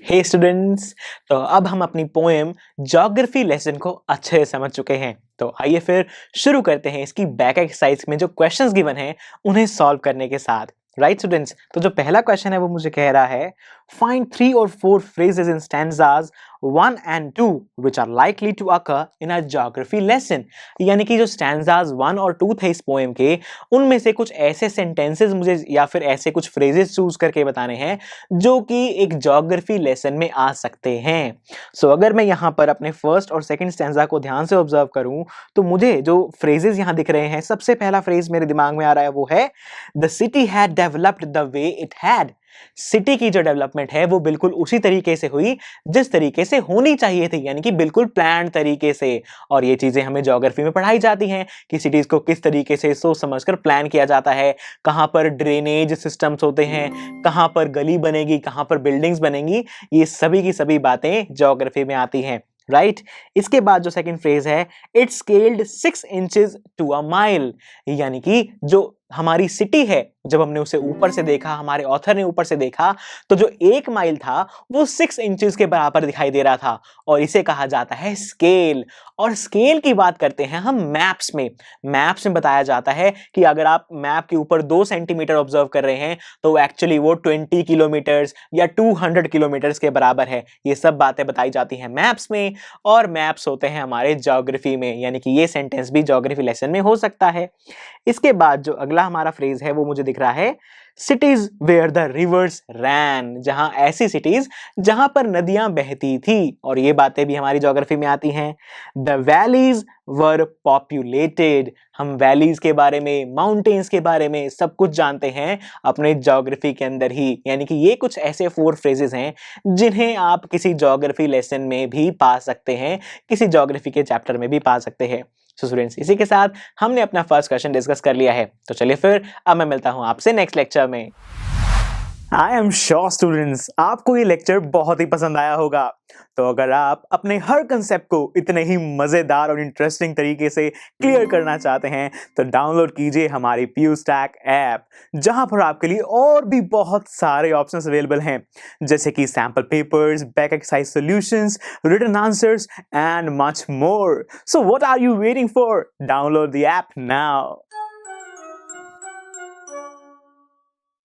हे students, तो अब हम अपनी पोएम ज्योग्राफी लेसन को अच्छे से समझ चुके हैं। तो आइए फिर शुरू करते हैं इसकी बैक एक्सरसाइज में जो क्वेश्चंस गिवन हैं उन्हें सॉल्व करने के साथ। राइट स्टूडेंट्स, तो जो पहला क्वेश्चन है वो मुझे कह रहा है find 3 or 4 phrases in stanzas 1 and 2 which are likely to occur in a geography lesson। यानी कि जो स्टैंजाज 1 और 2 थे इस पोएम के, उनमें से कुछ ऐसे सेंटेंसेस मुझे या फिर ऐसे कुछ फ्रेजेस चूज करके बताने हैं जो कि एक ज्योग्राफी लेसन में आ सकते हैं। सो अगर मैं यहाँ पर अपने फर्स्ट और सेकंड स्टैंजा को ध्यान से ऑब्जर्व करूं तो मुझे जो फ्रेजेस यहाँ दिख रहे हैं, सबसे पहला फ्रेज मेरे दिमाग में आ रहा है वो है the city had developed the way it had. City की जो डेवलपमेंट है वो बिल्कुल उसी तरीके से हुई जिस तरीके से होनी चाहिए थी, यानी कि बिल्कुल प्लान तरीके से। और ये चीजें हमें ज्योग्राफी में पढ़ाई जाती हैं कि सिटीज को किस तरीके से सोच समझकर प्लान किया जाता है, कहां पर ड्रेनेज सिस्टम्स होते हैं, कहां पर गली बनेगी, कहां पर बिल्डिंग्स बनेंगी, ये सभी की सभी बातें ज्योग्राफी में आती हैं। राइट इसके बाद जो सेकंड फ्रेज है it scaled 6 inches to a mile, यानी कि जो हमारी सिटी है, जब हमने उसे ऊपर से देखा, हमारे ऑथर ने ऊपर से देखा, तो जो 1 माइल था वो 6 इंचेस के बराबर दिखाई दे रहा था और इसे कहा जाता है स्केल। और स्केल की बात करते हैं हम मैप्स में। मैप्स में बताया जाता है कि अगर आप मैप के ऊपर 2 सेंटीमीटर ऑब्जर्व कर रहे हैं तो एक्चुअली वो 20 किलोमीटर्स या 200 किलोमीटर्स के बराबर है। ये सब बातें बताई जाती हैं मैप्स में, और मैप्स होते हैं हमारे ज्योग्राफी में, यानी कि ये सेंटेंस भी ज्योग्राफी लेसन में हो सकता है। इसके बाद जो अगला हमारा फ्रेज है वो मुझे दिख रहा है सिटीज वेयर द रिवर्स रैन, जहां ऐसी सिटीज जहां पर नदियां बहती थी, और ये बातें भी हमारी ज्योग्राफी में आती हैं। द वैलीज वर पॉपुलेटेड, हम वैलीज के बारे में, माउंटेन्स के बारे में सब कुछ जानते हैं अपने ज्योग्राफी के अंदर ही। यानी कि ये कुछ ऐसे 4 फ्रेजेस हैं जिन्हें आप किसी ज्योग्राफी लेसन में भी पा सकते हैं, किसी ज्योग्राफी के चैप्टर में भी पा सकते हैं। सो स्टूडेंट्स, इसी के साथ हमने अपना फर्स्ट क्वेश्चन डिस्कस कर लिया है। तो चलिए फिर अब मैं मिलता हूं आपसे नेक्स्ट लेक्चर में। आई एम श्योर स्टूडेंट्स, आपको ये लेक्चर बहुत ही पसंद आया होगा। तो अगर आप अपने हर कंसेप्ट को इतने ही मजेदार और इंटरेस्टिंग तरीके से क्लियर करना चाहते हैं तो डाउनलोड कीजिए हमारी PuStack ऐप, जहां पर आपके लिए और भी बहुत सारे ऑप्शंस अवेलेबल हैं, जैसे कि sample papers, back exercise solutions, written answers and much more. So what are you waiting for? Download the app now.